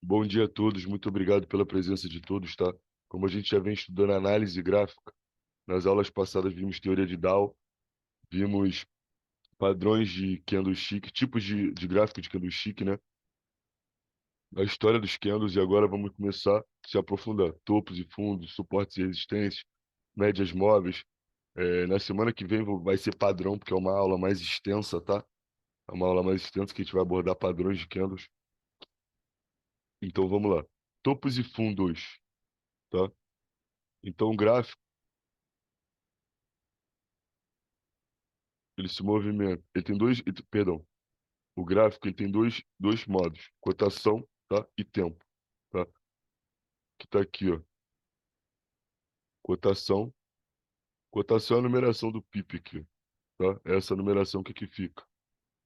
Bom dia a todos, muito obrigado pela presença de todos, tá? Como a gente já vem estudando análise gráfica, nas aulas passadas vimos teoria de Dow, vimos padrões de candlestick, tipos de gráfico de candlestick, né? A história dos candles e agora vamos começar a se aprofundar. Topos e fundos, suportes e resistências, médias móveis. Na semana que vem vai ser padrão, porque é uma aula mais extensa, tá? É uma aula mais extensa que a gente vai abordar padrões de candles. Então vamos lá. Topos e fundos, tá? Então o gráfico ele se movimenta. Ele tem perdão, o gráfico ele tem dois modos, cotação, tá? E tempo, tá? Que tá aqui, ó. Cotação. Cotação é a numeração do PIB aqui, tá? Essa numeração que aqui fica.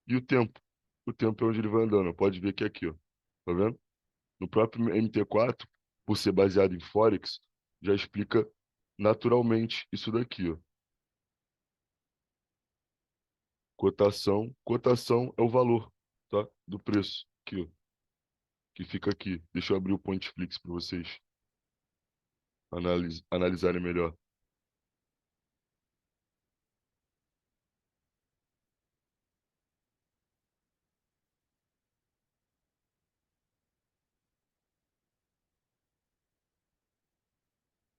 E o tempo? O tempo é onde ele vai andando. Pode ver que é aqui, ó. Tá vendo? No próprio MT4, por ser baseado em Forex, já explica naturalmente isso daqui, ó. Cotação. Cotação é o valor, tá? Do preço, aqui, ó. Que fica aqui. Deixa eu abrir o Pointflix para vocês analisarem melhor.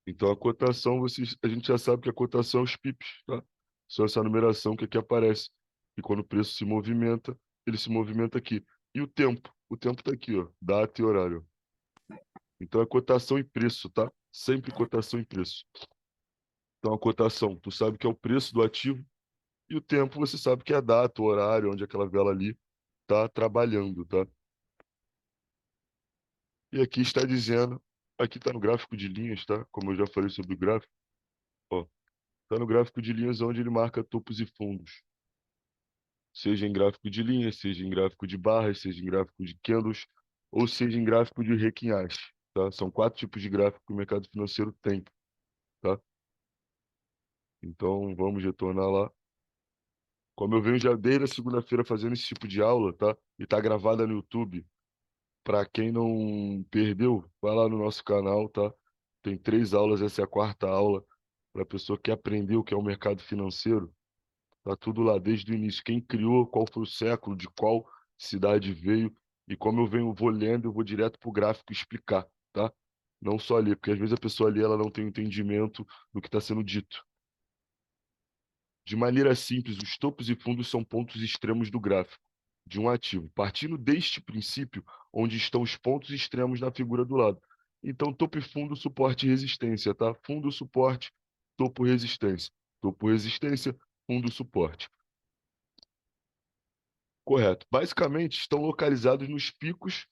Então, a cotação, a gente já sabe que a cotação é os pips, tá? Só essa numeração que aqui aparece. E quando o preço se movimenta, ele se movimenta aqui. E o tempo? O tempo está aqui, ó, data e horário. Então, é cotação e preço, tá? Sempre cotação e preço. Então, a cotação, tu sabe que é o preço do ativo. E o tempo, você sabe que é a data, o horário, onde aquela vela ali está trabalhando, tá? E aqui está dizendo, aqui está no gráfico de linhas, tá? Como eu já falei sobre o gráfico, ó. Está no gráfico de linhas onde ele marca topos e fundos. Seja em gráfico de linhas, seja em gráfico de barras, seja em gráfico de candles, ou seja em gráfico de Requinhache, tá? São 4 tipos de gráfico que o mercado financeiro tem, tá? Então, vamos retornar lá. Como eu venho já desde a segunda-feira fazendo esse tipo de aula, tá? E tá gravada no YouTube. Para quem não perdeu, vai lá no nosso canal, tá? Tem 3 aulas, essa é a 4ª aula. Para a pessoa que quer aprender o que é o mercado financeiro, tá tudo lá desde o início. Quem criou, qual foi o século, de qual cidade veio. E como vou lendo, eu vou direto para o gráfico explicar, tá? Não só ler, porque às vezes a pessoa ali ela não tem o entendimento do que está sendo dito. De maneira simples, os topos e fundos são pontos extremos do gráfico de um ativo, partindo deste princípio, onde estão os pontos extremos na figura do lado. Então, topo e fundo, suporte e resistência, tá? Fundo, suporte, topo, resistência. Topo, resistência, fundo, suporte. Correto. Basicamente, estão localizados nos picos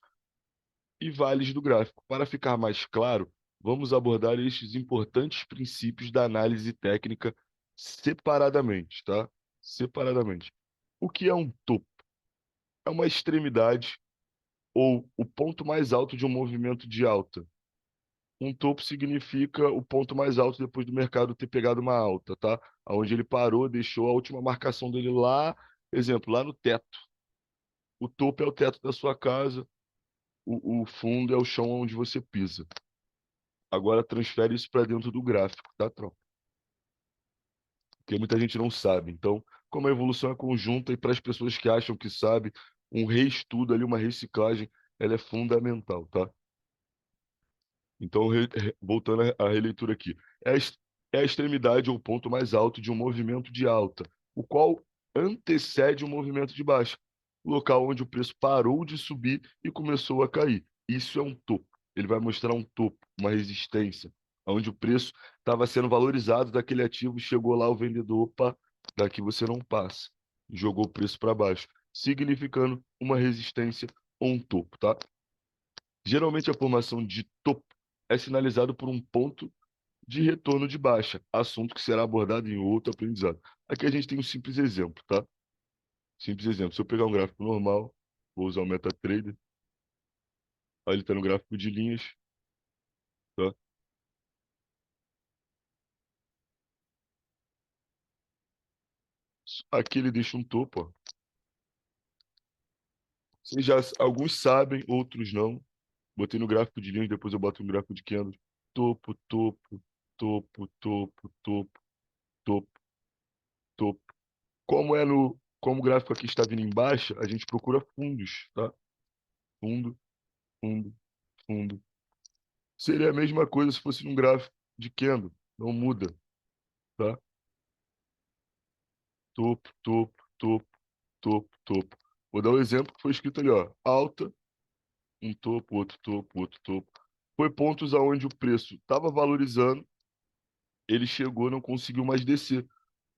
e vales do gráfico. Para ficar mais claro, vamos abordar estes importantes princípios da análise técnica separadamente, tá? Separadamente. O que é um topo? É uma extremidade ou o ponto mais alto de um movimento de alta. Um topo significa o ponto mais alto depois do mercado ter pegado uma alta, tá? Onde ele parou, deixou a última marcação dele lá, exemplo, lá no teto. O topo é o teto da sua casa, o fundo é o chão onde você pisa. Agora transfere isso para dentro do gráfico, tá, tropa? Porque muita gente não sabe. Então, como a evolução é conjunta e para as pessoas que acham que sabe, um reestudo ali, uma reciclagem, ela é fundamental, tá? Então, voltando à releitura aqui, é a extremidade ou ponto mais alto de um movimento de alta, o qual antecede um movimento de baixa, local onde o preço parou de subir e começou a cair. Isso é um topo. Ele vai mostrar um topo, uma resistência, onde o preço estava sendo valorizado daquele ativo, chegou lá o vendedor, opa, daqui você não passa, jogou o preço para baixo, significando uma resistência ou um topo, tá? Geralmente a formação de topo é sinalizado por um ponto de retorno de baixa, assunto que será abordado em outro aprendizado. Aqui a gente tem um simples exemplo, tá? Simples exemplo. Se eu pegar um gráfico normal, vou usar o MetaTrader, aí ele está no gráfico de linhas, tá? Aqui ele deixa um topo, ó. Alguns sabem, outros não. Botei no gráfico de linhas, depois eu boto no gráfico de candles. Topo, topo, topo, topo, topo, topo, topo. Como o gráfico aqui está vindo em baixa, a gente procura fundos, tá? Fundo, fundo, fundo. Seria a mesma coisa se fosse num gráfico de candle. Não muda, tá? Topo, topo, topo, topo, topo. Vou dar um exemplo que foi escrito ali, ó. Alta, um topo, outro topo, outro topo. Foi pontos aonde o preço estava valorizando, ele chegou, não conseguiu mais descer.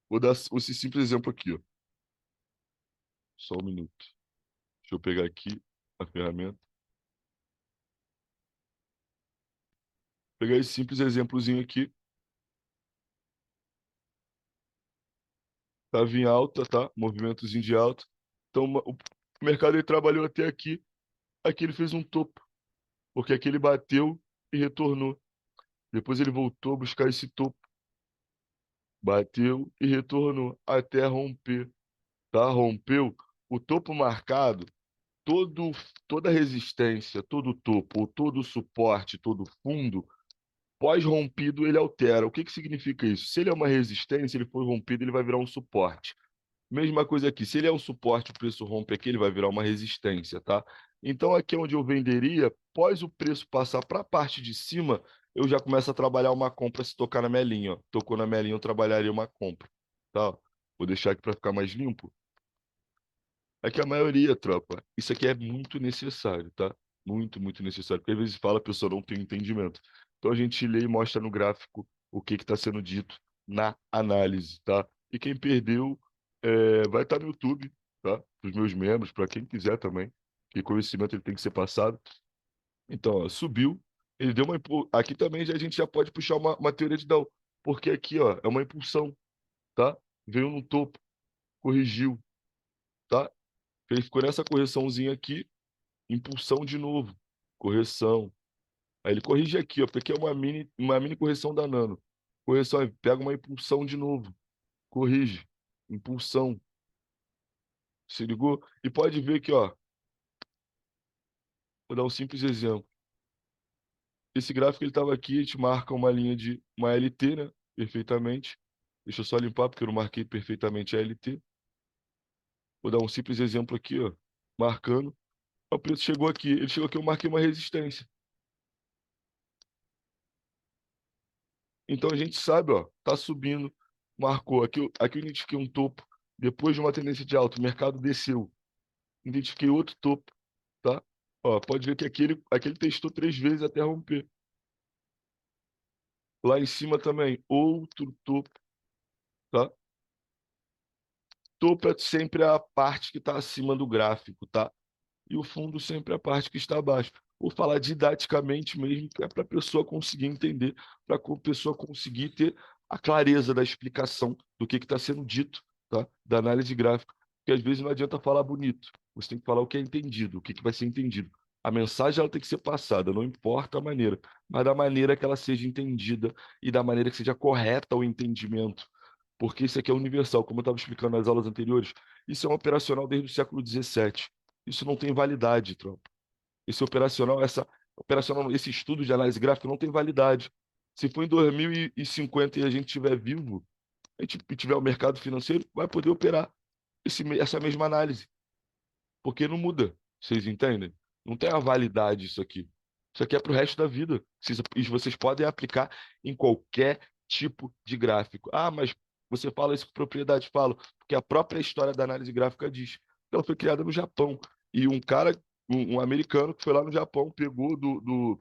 Vou dar esse simples exemplo aqui, ó. Só um minuto. Deixa eu pegar aqui a ferramenta. Pegar esse simples exemplozinho aqui. Tava em alta, tá? Movimentozinho de alta. Então, o mercado ele trabalhou até aqui. Aqui ele fez um topo, porque aqui ele bateu e retornou. Depois ele voltou a buscar esse topo, bateu e retornou até romper, tá? Rompeu o topo marcado, todo, toda resistência, todo topo, ou todo suporte, todo fundo, pós-rompido ele altera. O que que significa isso? Se ele é uma resistência, ele foi rompido, ele vai virar um suporte. Mesma coisa aqui. Se ele é um suporte, o preço rompe aqui, ele vai virar uma resistência, tá? Então, aqui é onde eu venderia, após o preço passar para a parte de cima, eu já começo a trabalhar uma compra se tocar na minha linha, ó. Tocou na minha linha, eu trabalharia uma compra, tá? Vou deixar aqui para ficar mais limpo. É que a maioria, tropa, isso aqui é muito necessário, tá? Muito, muito necessário. Porque às vezes fala, a pessoa não tem entendimento. Então a gente lê e mostra no gráfico o que está sendo dito na análise, tá? E quem perdeu vai estar no YouTube, tá? Para os meus membros, para quem quiser também. Que conhecimento ele tem que ser passado. Então, ó, subiu, ele deu uma. Aqui também a gente já pode puxar uma teoria de Dow. Porque aqui, ó, é uma impulsão, tá? Veio no topo, corrigiu, tá? Ele ficou nessa correçãozinha aqui, impulsão de novo, correção. Aí ele corrige aqui, ó, porque aqui é uma mini correção da Nano. Correção, aí pega uma impulsão de novo, corrige, impulsão, se ligou? E pode ver aqui, ó, vou dar um simples exemplo. Esse gráfico ele estava aqui, a gente marca uma linha de uma LT, né? Perfeitamente. Deixa eu só limpar, porque eu não marquei perfeitamente a LT. Vou dar um simples exemplo aqui, ó, marcando. O preço chegou aqui, ele chegou aqui, eu marquei uma resistência. Então a gente sabe, ó, tá subindo, marcou. Aqui eu identifiquei um topo. Depois de uma tendência de alta, o mercado desceu. Identifiquei outro topo, tá? Ó, pode ver que aquele testou 3 vezes até romper. Lá em cima também, outro topo, tá? Topo é sempre a parte que está acima do gráfico, tá? E o fundo sempre é a parte que está abaixo. Vou falar didaticamente mesmo, que é para a pessoa conseguir entender, para a pessoa conseguir ter a clareza da explicação do que está sendo dito, tá? Da análise gráfica. Porque às vezes não adianta falar bonito, você tem que falar o que é entendido, o que vai ser entendido. A mensagem ela tem que ser passada, não importa a maneira, mas da maneira que ela seja entendida e da maneira que seja correta o entendimento. Porque isso aqui é universal, como eu estava explicando nas aulas anteriores, isso é um operacional desde o século XVII. Isso não tem validade, tropa. Esse estudo de análise gráfica não tem validade. Se for em 2050 e a gente estiver vivo, e tiver o mercado financeiro, vai poder operar essa mesma análise, porque não muda. Vocês entendem? Não tem a validade isso aqui. Isso aqui é para o resto da vida. Vocês podem aplicar em qualquer tipo de gráfico. Ah, mas você fala isso com propriedade? Falo, porque a própria história da análise gráfica diz. Ela foi criada no Japão. E um americano que foi lá no Japão, pegou do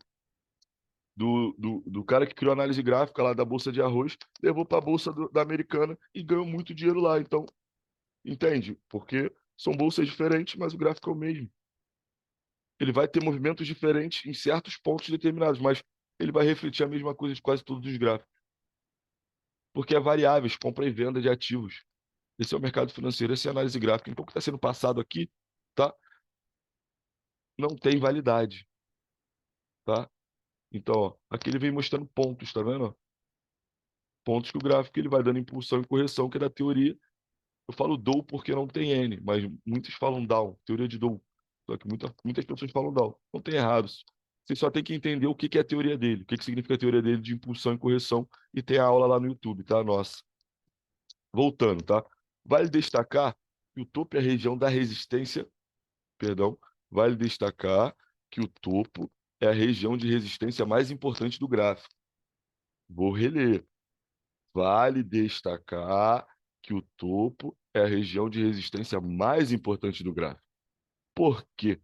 cara que criou a análise gráfica lá da Bolsa de Arroz, levou para a Bolsa da Americana e ganhou muito dinheiro lá. Então, entende? Porque são bolsas diferentes, mas o gráfico é o mesmo. Ele vai ter movimentos diferentes em certos pontos determinados, mas ele vai refletir a mesma coisa de quase todos os gráficos. Porque é variáveis, compra e venda de ativos. Esse é o mercado financeiro, essa é a análise gráfica. Então, o que está sendo passado aqui, tá? Não tem validade, tá? Então, ó, aqui ele vem mostrando pontos, tá vendo? Pontos que o gráfico ele vai dando impulsão e correção, que é da teoria. Eu falo Dow porque não tem N, mas muitos falam Down, teoria de Dow. Só que muitas pessoas falam Dow. Não tem errados. Você só tem que entender o que que é a teoria dele, o que que significa a teoria dele de impulsão e correção, e tem a aula lá no YouTube, tá? Nossa. Voltando, tá? Vale destacar que o topo é a região da resistência, perdão, vale destacar que o topo é a região de resistência mais importante do gráfico. Vou reler. Vale destacar que o topo é a região de resistência mais importante do gráfico. Por quê?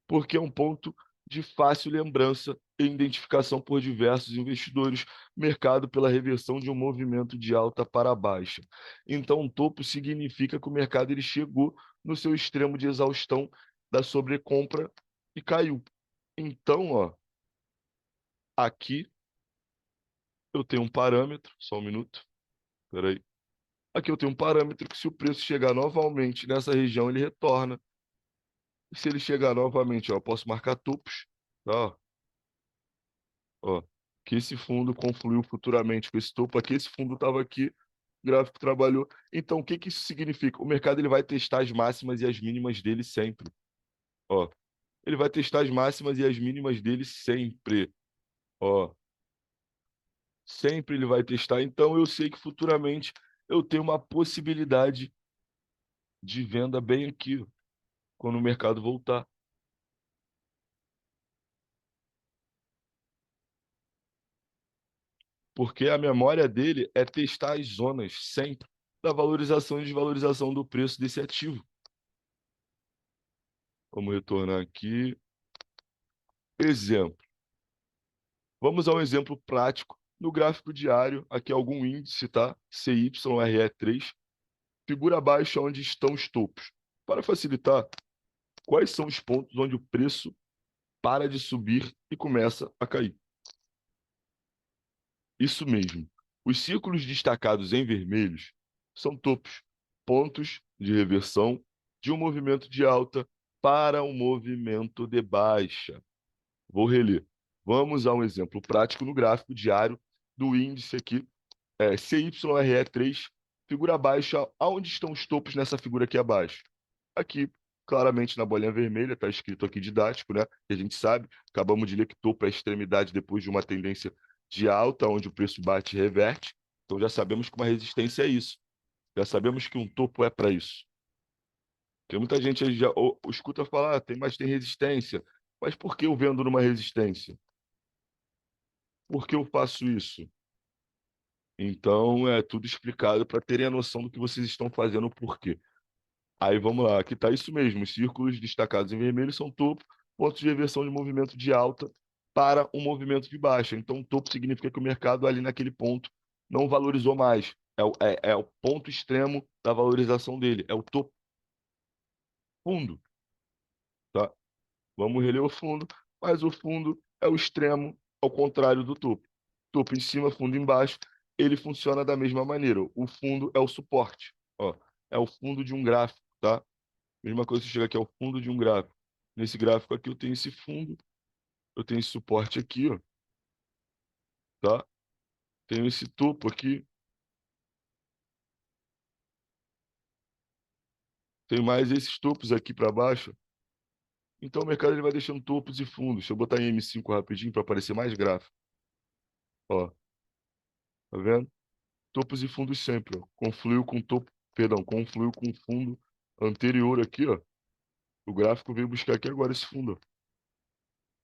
Porque é um ponto de fácil lembrança e identificação por diversos investidores, mercado pela reversão de um movimento de alta para baixa. Então, topo significa que o mercado ele chegou no seu extremo de exaustão da sobrecompra e caiu. Então, ó, aqui eu tenho um parâmetro, só um minuto, peraí. Aqui eu tenho um parâmetro que se o preço chegar novamente nessa região, ele retorna. E se ele chegar novamente, ó, eu posso marcar topos, tá? Ó, que esse fundo confluiu futuramente com esse topo aqui, esse fundo estava aqui, o gráfico trabalhou. Então, o que que isso significa? O mercado ele vai testar as máximas e as mínimas dele sempre. Ó, ele vai testar as máximas e as mínimas dele sempre. Ó, sempre ele vai testar. Então, eu sei que futuramente eu tenho uma possibilidade de venda bem aqui, quando o mercado voltar. Porque a memória dele é testar as zonas sempre da valorização e desvalorização do preço desse ativo. Vamos retornar aqui. Exemplo. Vamos a um exemplo prático. No gráfico diário, aqui algum índice, tá? CYRE3, figura abaixo onde estão os topos. Para facilitar, quais são os pontos onde o preço para de subir e começa a cair? Isso mesmo. Os círculos destacados em vermelhos são topos, pontos de reversão de um movimento de alta para um movimento de baixa. Vou reler. Vamos a um exemplo prático no gráfico diário do índice aqui, CYRE3, figura baixa. Aonde estão os topos nessa figura aqui abaixo? Aqui, claramente na bolinha vermelha, está escrito aqui didático, né? Que a gente sabe, acabamos de ler que topo é a extremidade depois de uma tendência de alta, onde o preço bate e reverte. Então já sabemos que uma resistência é isso. Já sabemos que um topo é para isso. Tem muita gente aí já escuta falar, tem, mas tem resistência. Mas por que eu vendo numa resistência? Por que eu faço isso? Então, é tudo explicado para terem a noção do que vocês estão fazendo, por quê. Aí vamos lá, aqui está isso mesmo. Os círculos destacados em vermelho são topo, pontos de reversão de movimento de alta para um movimento de baixa. Então, topo significa que o mercado ali naquele ponto não valorizou mais. É o ponto extremo da valorização dele, é o topo fundo, tá? Vamos reler o fundo, mas o fundo é o extremo ao contrário do topo. Topo em cima, fundo embaixo, ele funciona da mesma maneira. O fundo é o suporte, ó, é o fundo de um gráfico, tá? Mesma coisa que chega aqui, é o fundo de um gráfico. Nesse gráfico aqui eu tenho esse fundo, eu tenho esse suporte aqui, ó, tá? Tenho esse topo aqui, tenho mais esses topos aqui para baixo. Então o mercado ele vai deixando topos e fundos. Deixa eu botar em M5 rapidinho para aparecer mais gráfico. Ó, tá vendo? Topos e fundos sempre, ó. Confluiu com topo, perdão, confluiu com o fundo anterior aqui, ó. O gráfico veio buscar aqui agora esse fundo, ó.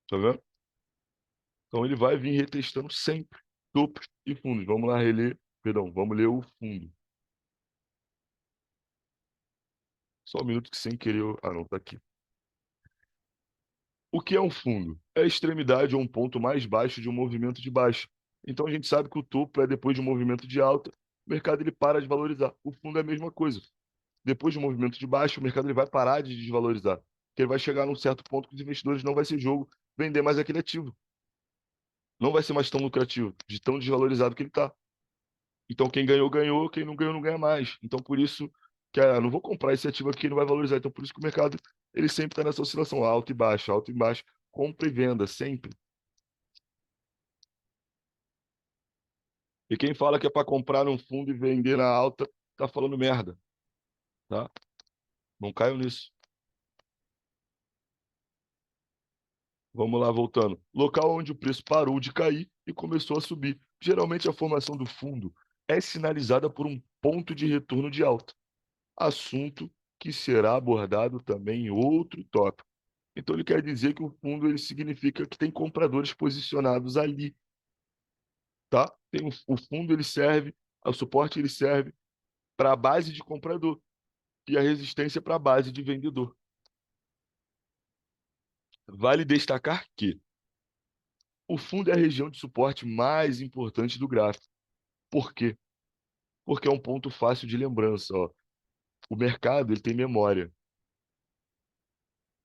Tá vendo? Então ele vai vir retestando sempre topos e fundos. Vamos lá reler, perdão, vamos ler o fundo. Só um minuto que sem querer Ah, não, tá aqui. O que é um fundo? É a extremidade ou um ponto mais baixo de um movimento de baixa. Então a gente sabe que o topo é depois de um movimento de alta, o mercado ele para de valorizar. O fundo é a mesma coisa. Depois de um movimento de baixa, o mercado ele vai parar de desvalorizar. Porque ele vai chegar num certo ponto que os investidores não vai ser jogo vender mais aquele ativo. Não vai ser mais tão lucrativo, de tão desvalorizado que ele está. Então quem ganhou, ganhou, quem não ganhou, não ganha mais. Então por isso que não vou comprar esse ativo aqui, não vai valorizar. Então por isso que o mercado ele sempre está nessa oscilação alto e baixo, compra e venda, sempre. E quem fala que é para comprar num fundo e vender na alta, tá falando merda, tá? Não caio nisso. Vamos lá, voltando. Local onde o preço parou de cair e começou a subir. Geralmente, a formação do fundo é sinalizada por um ponto de retorno de alta, assunto que será abordado também em outro tópico. Então, ele quer dizer que o fundo ele significa que tem compradores posicionados ali, tá? O fundo ele serve, o suporte ele serve para a base de comprador e a resistência para a base de vendedor. Vale destacar que o fundo é a região de suporte mais importante do gráfico. Por quê? Porque é um ponto fácil de lembrança, ó. O mercado, ele tem memória.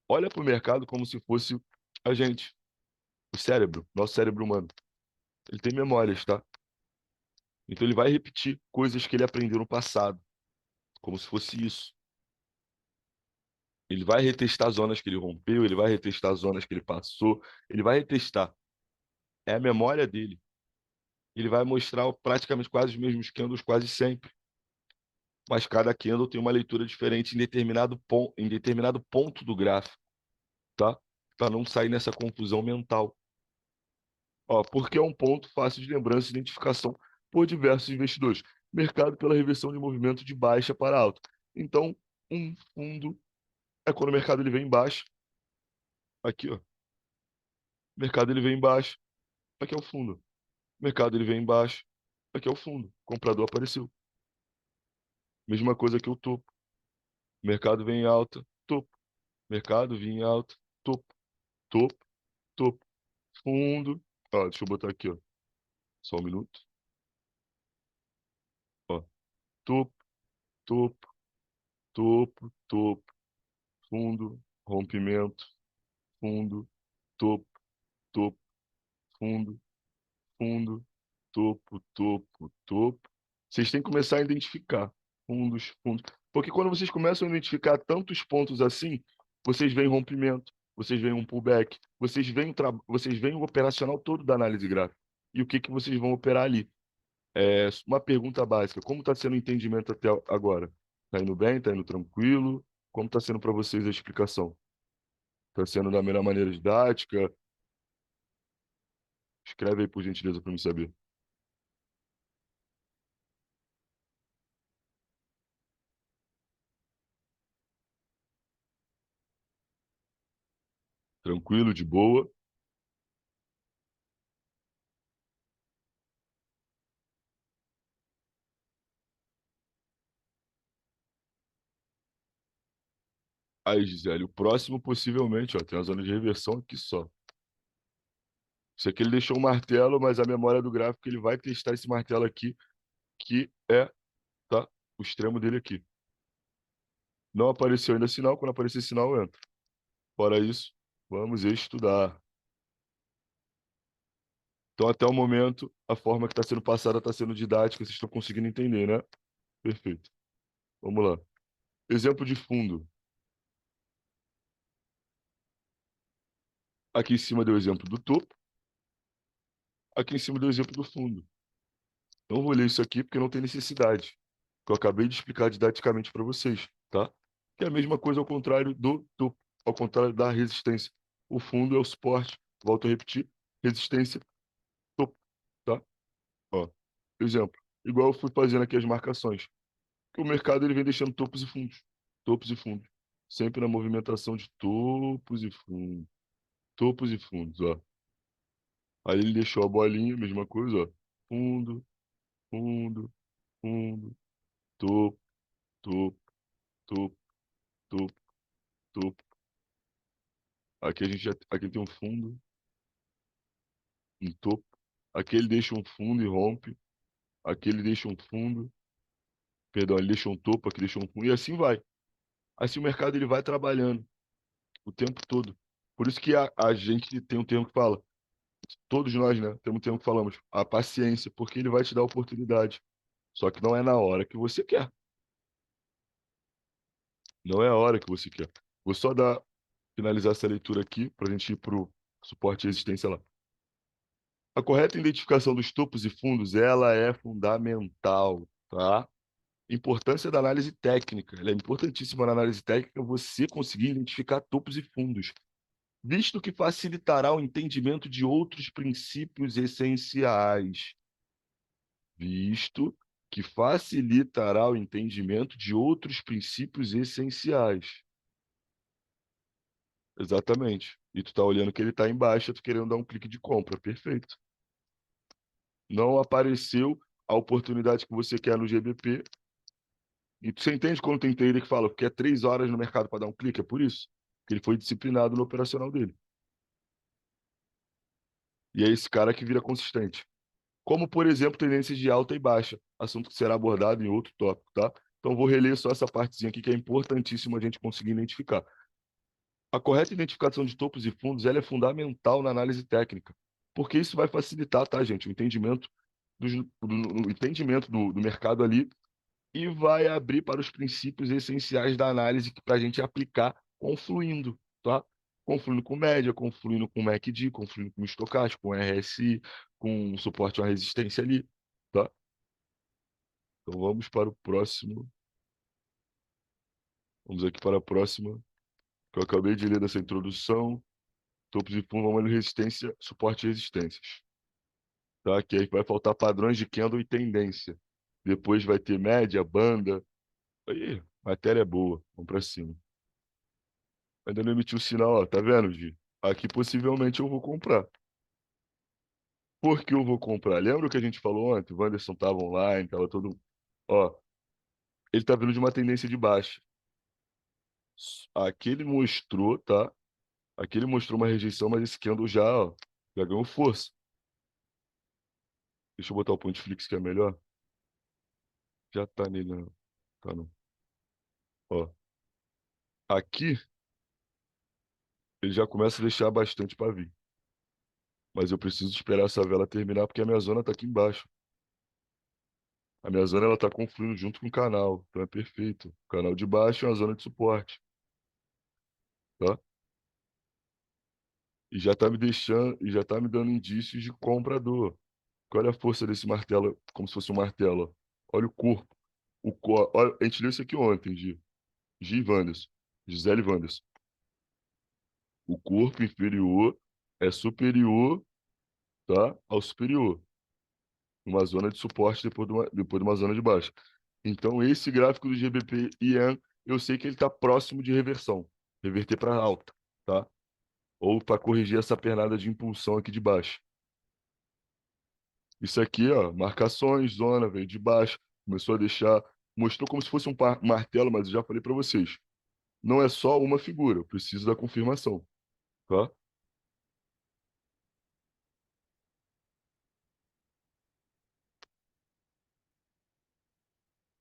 Olha para o mercado como se fosse a gente, o cérebro, nosso cérebro humano. Ele tem memórias, tá? Então ele vai repetir coisas que ele aprendeu no passado, como se fosse isso. Ele vai retestar zonas que ele rompeu, ele vai retestar zonas que ele passou, ele vai retestar. É a memória dele. Ele vai mostrar praticamente quase os mesmos candles quase sempre. Mas cada candle tem uma leitura diferente em determinado ponto do gráfico, tá? Para não sair nessa confusão mental. Ó, porque é um ponto fácil de lembrança e identificação por diversos investidores. Mercado pela reversão de movimento de baixa para alta. Então, um fundo é quando o mercado ele vem embaixo. Aqui, ó. O mercado ele vem embaixo. Aqui é o fundo. O mercado ele vem embaixo. Aqui é o fundo. O comprador apareceu. Mesma coisa que o topo. O mercado vem em alta. Topo. Mercado vem em alta. Topo. Topo. Topo. Fundo. Ó, deixa eu botar aqui, ó. Só um minuto. Ó. Topo. Topo. Topo. Topo. Fundo. Rompimento. Fundo. Topo. Topo. Fundo. Fundo. Topo. Topo. Topo. Vocês têm que começar a identificar fundos, fundos. Porque quando vocês começam a identificar tantos pontos assim, vocês veem rompimento, vocês veem um pullback, vocês veem o operacional todo da análise gráfica. E o que que vocês vão operar ali? É uma pergunta básica. Como está sendo o entendimento até agora? Está indo bem? Está indo tranquilo? Como está sendo para vocês a explicação? Está sendo da melhor maneira didática? Escreve aí, por gentileza, para me saber. Tranquilo, de boa? Aí, Gisele, o próximo possivelmente, ó, tem uma zona de reversão aqui só. Isso aqui ele deixou um martelo, mas a memória do gráfico ele vai testar esse martelo aqui, que é, tá, o extremo dele aqui. Não apareceu ainda sinal, quando aparecer sinal, eu entro. Fora isso, vamos estudar. Então, até o momento, a forma que está sendo passada está sendo didática, vocês estão conseguindo entender, né? Perfeito. Vamos lá. Exemplo de fundo. Aqui em cima deu o exemplo do topo, aqui em cima deu o exemplo do fundo. Não vou ler isso aqui porque não tem necessidade, que eu acabei de explicar didaticamente para vocês, tá? Que é a mesma coisa ao contrário do topo, ao contrário da resistência. O fundo é o suporte, volto a repetir, resistência, topo, tá? Ó, exemplo, igual eu fui fazendo aqui as marcações, que o mercado ele vem deixando topos e fundos, sempre na movimentação de topos e fundos, ó. Aí ele deixou a bolinha, mesma coisa, ó, fundo, fundo, fundo, topo, topo, topo, topo, topo. Aqui tem um fundo, um topo. Aqui ele deixa um fundo e rompe. Aqui ele deixa um fundo, perdão, ele deixa um topo, aqui deixa um fundo e assim vai. Assim o mercado ele vai trabalhando o tempo todo. Por isso que a gente tem um termo que fala, todos nós, né, temos um termo que falamos, a paciência, porque ele vai te dar oportunidade. Só que não é na hora que você quer. Não é a hora que você quer. Vou só finalizar essa leitura aqui para a gente ir para o suporte e resistência lá. A correta identificação dos topos e fundos, ela é fundamental, tá? Importância da análise técnica. Ela é importantíssima na análise técnica você conseguir identificar topos e fundos. visto que facilitará o entendimento de outros princípios essenciais. Visto que facilitará o entendimento de outros princípios essenciais. Exatamente. E tu tá olhando que ele tá embaixo, tu querendo dar um clique de compra. Perfeito. Não apareceu a oportunidade que você quer no GBP. E você entende quando tem trader que fala que é 3 horas no mercado para dar um clique? É por isso. Que ele foi disciplinado no operacional dele. E é esse cara que vira consistente. Como, por exemplo, tendências de alta e baixa, assunto que será abordado em outro tópico, tá? Então, vou reler só essa partezinha aqui que é importantíssimo a gente conseguir identificar. A correta identificação de topos e fundos, ela é fundamental na análise técnica, porque isso vai facilitar, tá, gente, o entendimento o entendimento do mercado ali e vai abrir para os princípios essenciais da análise para a gente aplicar confluindo, tá? Confluindo com média, confluindo com MACD, confluindo com estocástico, com RSI, com suporte à resistência ali, tá? Então vamos para o próximo. Vamos aqui para a próxima, que eu acabei de ler dessa introdução. Topos e fundos, vamos ler resistência, suporte e resistências. Tá? Que aí vai faltar padrões de candle e tendência. Depois vai ter média, banda. Aí, matéria é boa. Vamos para cima. Ainda não emitiu o sinal, ó. Tá vendo, Gi? Aqui possivelmente eu vou comprar. Por que eu vou comprar? Lembra o que a gente falou ontem? O Wanderson tava online, tava todo. Ó, ele tá vindo de uma tendência de baixa. Aqui ele mostrou, tá? Aqui ele mostrou uma rejeição, mas esse candle já, ó, já ganhou força. Deixa eu botar o point fix que é melhor. Já tá nele, né? Tá não. Ó, aqui ele já começa a deixar bastante para vir. Mas eu preciso esperar essa vela terminar porque a minha zona tá aqui embaixo. A minha zona ela tá confluindo junto com o canal, então é perfeito. O canal de baixo é uma zona de suporte, tá? E já tá me deixando, e já tá me dando indícios de comprador. Olha a força desse martelo, como se fosse um martelo. Olha o corpo. Olha, a gente leu isso aqui ontem, Gi Wanderson, Gisele Wanderson. O corpo inferior é superior, tá, ao superior. Uma zona de suporte depois de uma zona de baixa. Então, esse gráfico do GBP IAN, eu sei que ele está próximo de reversão, reverter para alta, tá? Ou para corrigir essa pernada de impulsão aqui de baixo. Isso aqui, ó, marcações, zona, veio de baixo, começou a deixar, mostrou como se fosse um martelo, mas eu já falei para vocês, não é só uma figura, eu preciso da confirmação, tá?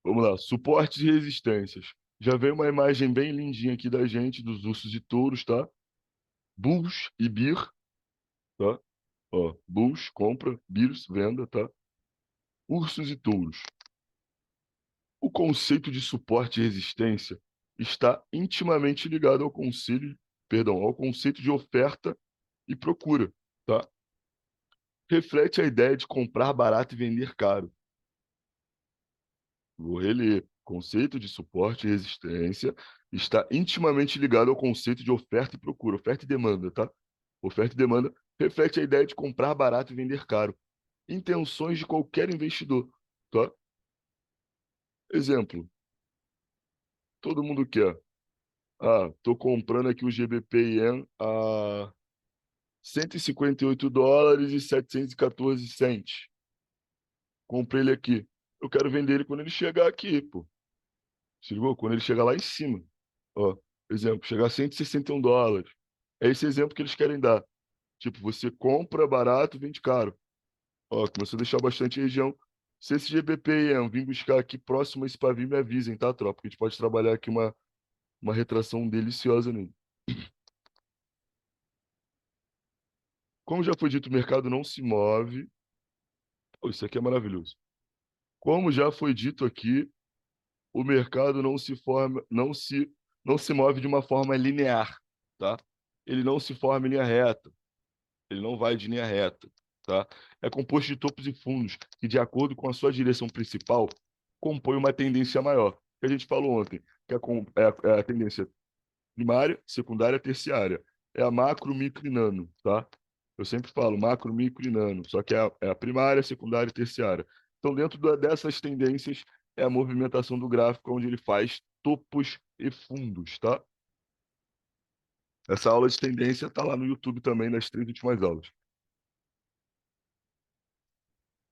Vamos lá, suportes e resistências. Já veio uma imagem bem lindinha aqui da gente, dos ursos e touros, tá? Bulls e Bear, tá? Ó, Bulls, compra, Bears, venda, tá? Ursos e touros. O conceito de suporte e resistência está intimamente ligado ao conceito de oferta e procura, tá? Reflete a ideia de comprar barato e vender caro. Vou reler. Conceito de suporte e resistência está intimamente ligado ao conceito de oferta e procura, oferta e demanda, tá? Oferta e demanda reflete a ideia de comprar barato e vender caro. Intenções de qualquer investidor, tá? Exemplo, todo mundo quer. Ah, tô comprando aqui o GBP Yen a US$ 158 e 714 cents. Comprei ele aqui. Eu quero vender ele quando ele chegar aqui, pô. Se ligou? Quando ele chegar lá em cima. Ó, exemplo, chegar a US$ 161. É esse exemplo que eles querem dar. Tipo, você compra barato, vende caro. Ó, começou a deixar bastante região. Se esse GBP Yen vir buscar aqui próximo a esse pavio, me avisem, tá, tropa? Porque a gente pode trabalhar aqui uma retração deliciosa nele. Como já foi dito, o mercado não se move. Pô, isso aqui é maravilhoso. Como já foi dito aqui, o mercado não se move de uma forma linear, tá? Ele não se forma em linha reta, ele não vai de linha reta, tá? É composto de topos e fundos que, de acordo com a sua direção principal, compõe uma tendência maior. Que a gente falou ontem, que é a tendência primária, secundária, terciária. é a macro, micro e nano, tá? Eu sempre falo macro, micro e nano, só que é a primária, secundária e terciária. Então, dentro dessas tendências, é a movimentação do gráfico, onde ele faz topos e fundos, tá? Essa aula de tendência está lá no YouTube também, nas 3 últimas aulas.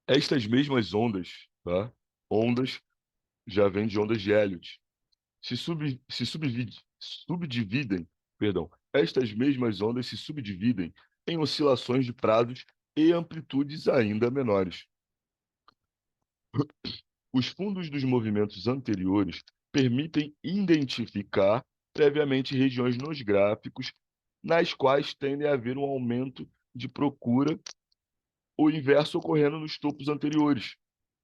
Estas mesmas ondas, tá? Ondas já vêm de ondas de Elliott. Subdividem, perdão, estas mesmas ondas se subdividem em oscilações de prazos e amplitudes ainda menores. Os fundos dos movimentos anteriores permitem identificar previamente regiões nos gráficos nas quais tende a haver um aumento de procura, o inverso ocorrendo nos topos anteriores,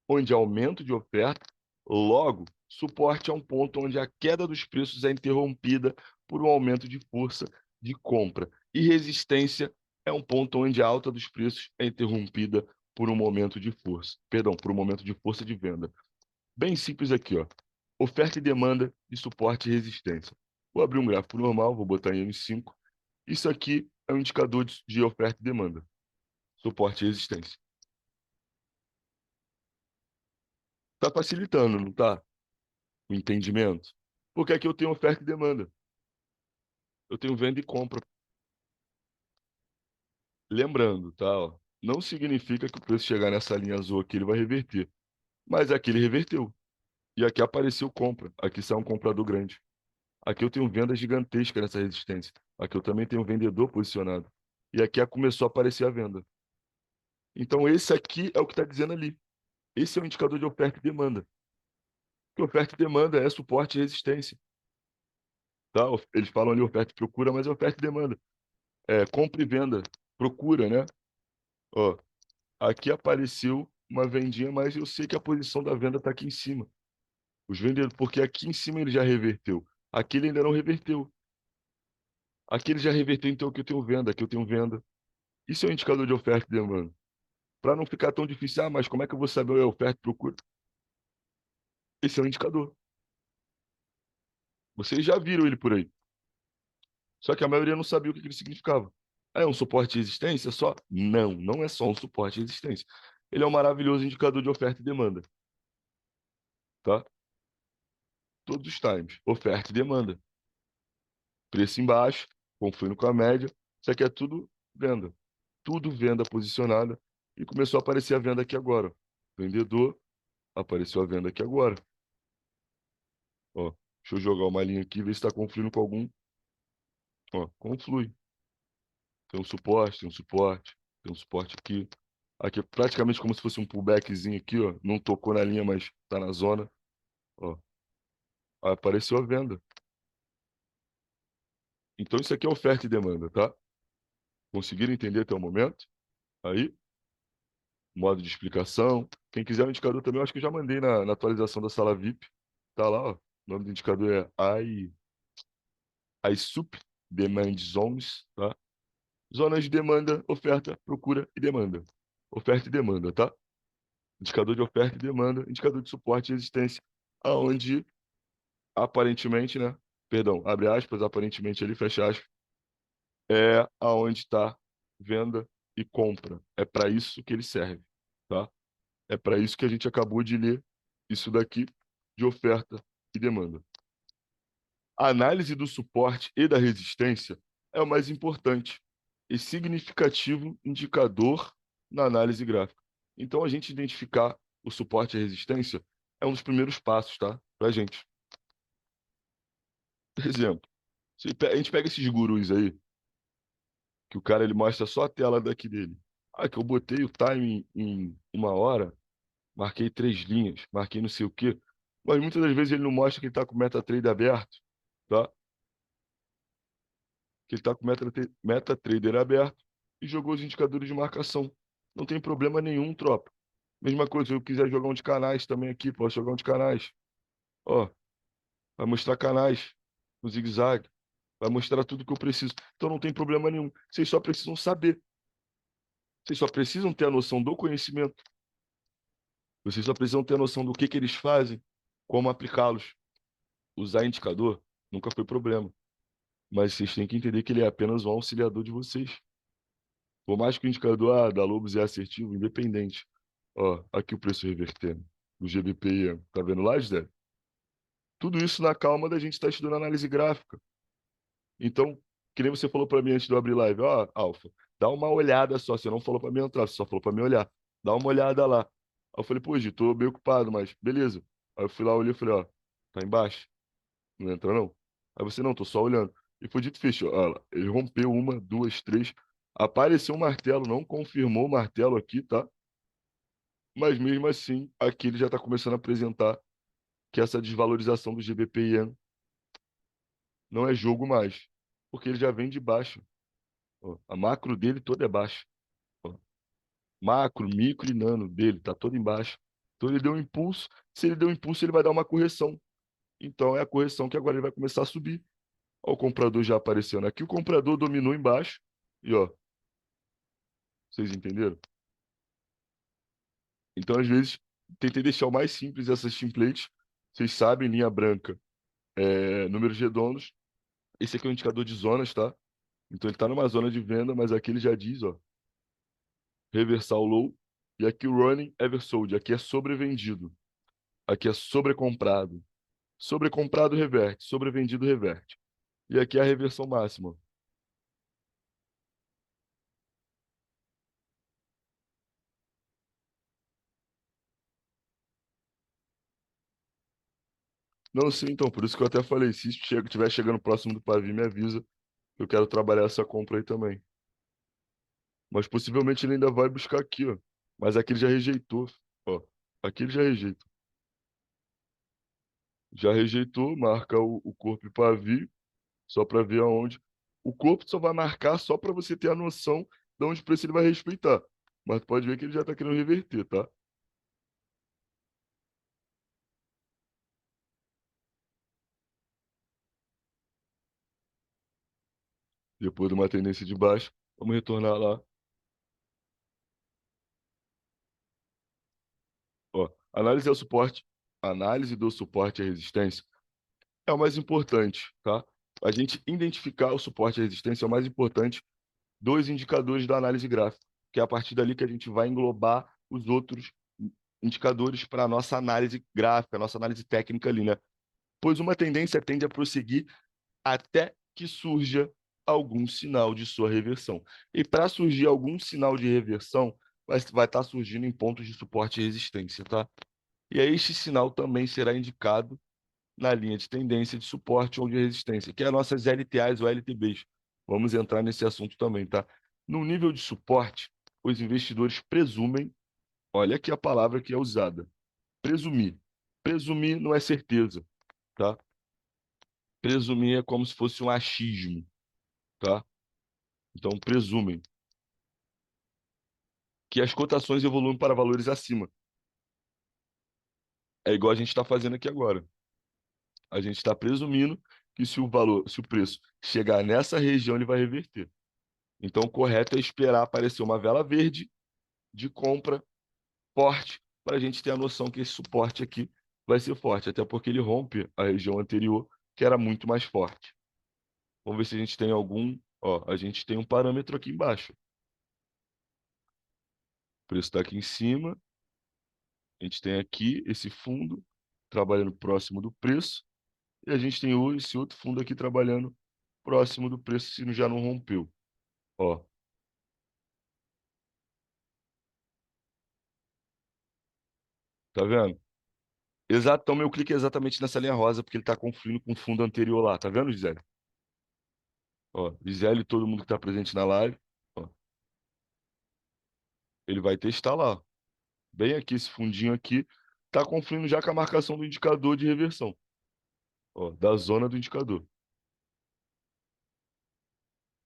onde há aumento de oferta, logo, suporte é um ponto onde a queda dos preços é interrompida por um aumento de força de compra, e resistência é um ponto onde a alta dos preços é interrompida por um momento de força, perdão, por um momento de força de venda. Bem simples aqui, ó. Oferta e demanda de suporte e resistência. Vou abrir um gráfico normal, vou botar em M5. Isso aqui é um indicador de oferta e demanda, suporte e resistência. Tá facilitando, não tá? O entendimento. Porque aqui eu tenho oferta e demanda. Eu tenho venda e compra. Lembrando, tá? Ó, não significa que o preço chegar nessa linha azul aqui ele vai reverter. Mas aqui ele reverteu. E aqui apareceu compra. Aqui sai um comprador grande. Aqui eu tenho venda gigantesca nessa resistência. Aqui eu também tenho vendedor posicionado. E aqui começou a aparecer a venda. Então esse aqui é o que está dizendo ali. Esse é o indicador de oferta e demanda. Porque oferta e demanda é suporte e resistência. Tá? Eles falam ali oferta e procura, mas é oferta e demanda. É compra e venda. Procura, né? Ó, aqui apareceu uma vendinha, mas eu sei que a posição da venda está aqui em cima. Os vendedores, porque aqui em cima ele já reverteu. Aqui ele ainda não reverteu. Aqui ele já reverteu, então aqui eu tenho venda, aqui eu tenho venda. Isso é um indicador de oferta e demanda. Para não ficar tão difícil, mas como é que eu vou saber a oferta e procura? Esse é um indicador. Vocês já viram ele por aí. Só que a maioria não sabia o que ele significava. Ah, é um suporte de resistência só? Não, não é só um suporte de resistência. Ele é um maravilhoso indicador de oferta e demanda, tá? Todos os times, oferta e demanda. Preço embaixo, confluindo com a média. Isso aqui é tudo venda. Tudo venda posicionada. E começou a aparecer a venda aqui agora. Vendedor, apareceu a venda aqui agora. Ó, deixa eu jogar uma linha aqui e ver se está confluindo com algum. Ó, conflui. Tem um suporte, tem um suporte, tem um suporte aqui. Aqui é praticamente como se fosse um pullbackzinho aqui, ó. Não tocou na linha, mas tá na zona. Ó, aí apareceu a venda. Então isso aqui é oferta e demanda, tá? Conseguiram entender até o momento? Aí, modo de explicação. Quem quiser o indicador também, eu acho que eu já mandei na atualização da sala VIP. Tá lá, ó. O nome do indicador é ISUP, Demand Zones, tá? Zonas de demanda, oferta, procura e demanda. Oferta e demanda, tá? Indicador de oferta e demanda, indicador de suporte e resistência, aonde aparentemente, né? Perdão, abre aspas, aparentemente ali, fecha aspas, é aonde está venda e compra. É para isso que ele serve, tá? É para isso que a gente acabou de ler isso daqui de oferta e demanda. A análise do suporte e da resistência é o mais importante e significativo indicador na análise gráfica. Então, a gente identificar o suporte e a resistência é um dos primeiros passos, tá? Pra gente. Por exemplo, a gente pega esses gurus aí, que o cara ele mostra só a tela daqui dele. Ah, que eu botei o time em 1 hora, marquei 3 linhas, marquei não sei o quê. Mas muitas das vezes ele não mostra que ele está com o MetaTrader aberto, tá? Que ele está com o MetaTrader aberto e jogou os indicadores de marcação. Não tem problema nenhum, tropa. Mesma coisa, se eu quiser jogar um de canais também aqui, posso jogar um de canais. Ó, vai mostrar canais no zigue-zague. Vai mostrar tudo que eu preciso. Então não tem problema nenhum. Vocês só precisam saber. Vocês só precisam ter a noção do conhecimento. Vocês só precisam ter a noção do que eles fazem, como aplicá-los. Usar indicador nunca foi problema. Mas vocês têm que entender que ele é apenas um auxiliador de vocês. Por mais que o indicador da Lobos é assertivo, independente. Ó, aqui o preço revertendo. O GBP, tá vendo lá, José? Tudo isso na calma da gente estar estudando análise gráfica. Então, que nem você falou para mim antes de eu abrir live, ó, Alfa, dá uma olhada só. Você não falou para mim entrar, você só falou para mim olhar. Dá uma olhada lá. Aí eu falei, pô, Gi, tô bem ocupado, mas beleza. Aí eu fui lá, olhei e falei, ó, tá embaixo. Não entra não. Aí você, não, tô só olhando. E foi dito e fechou. Olha lá, ele rompeu uma, duas, três. Apareceu um martelo, não confirmou o martelo aqui, tá? Mas mesmo assim, aqui ele já tá começando a apresentar que essa desvalorização do GBP não é jogo mais. Porque ele já vem de baixo. Ó, a macro dele toda é baixa. Ó, macro, micro e nano dele tá todo embaixo. Então ele deu um impulso. Se ele deu um impulso, ele vai dar uma correção. Então é a correção que agora ele vai começar a subir. Ó, o comprador já aparecendo aqui. O comprador dominou embaixo. E ó, vocês entenderam? Então, às vezes, tentei deixar o mais simples essas templates. Vocês sabem, linha branca, números redondos. Esse aqui é o indicador de zonas, tá? Então ele tá numa zona de venda, mas aqui ele já diz, ó, reversal low. E aqui o running eversold. Aqui é sobrevendido. Aqui é sobrecomprado. Sobrecomprado reverte, sobrevendido reverte. E aqui é a reversão máxima. Não sei, então, por isso que eu até falei, se estiver chegando próximo do pavio, me avisa. Eu quero trabalhar essa compra aí também. Mas possivelmente ele ainda vai buscar aqui, ó. Mas aqui ele já rejeitou, ó. Aqui ele já rejeita. Já rejeitou, marca o corpo e pavio, só para ver aonde. O corpo só vai marcar só para você ter a noção de onde o preço ele vai respeitar. Mas tu pode ver que ele já tá querendo reverter, tá? Depois de uma tendência de baixo, vamos retornar lá. Ó, análise ao suporte. Análise do suporte e resistência é o mais importante, tá? A gente identificar o suporte e a resistência é o mais importante dos indicadores da análise gráfica, que é a partir dali que a gente vai englobar os outros indicadores para a nossa análise gráfica, nossa análise técnica ali, né? Pois uma tendência tende a prosseguir até que surja algum sinal de sua reversão. E para surgir algum sinal de reversão, vai estar surgindo em pontos de suporte e resistência, tá? E aí este sinal também será indicado na linha de tendência de suporte ou de resistência, que é as nossas LTAs ou LTBs. Vamos entrar nesse assunto também, tá? No nível de suporte, os investidores presumem, olha aqui a palavra que é usada, presumir. Presumir não é certeza, tá? Presumir é como se fosse um achismo, tá? Então, presumem que as cotações evoluem para valores acima. É igual a gente está fazendo aqui agora. A gente está presumindo que se o preço chegar nessa região, ele vai reverter. Então, o correto é esperar aparecer uma vela verde de compra forte para a gente ter a noção que esse suporte aqui vai ser forte, até porque ele rompe a região anterior, que era muito mais forte. Vamos ver se a gente tem algum. Ó, a gente tem um parâmetro aqui embaixo. O preço está aqui em cima. A gente tem aqui esse fundo trabalhando próximo do preço. E a gente tem esse outro fundo aqui trabalhando próximo do preço, se já não rompeu. Ó, tá vendo? Exato, então meu clique é exatamente nessa linha rosa, porque ele está confluindo com o fundo anterior lá. Tá vendo, Gisele? Ó, Gisele e todo mundo que está presente na live, ó, ele vai testar lá. Bem aqui, esse fundinho aqui, está confluindo já com a marcação do indicador de reversão. Ó, da zona do indicador.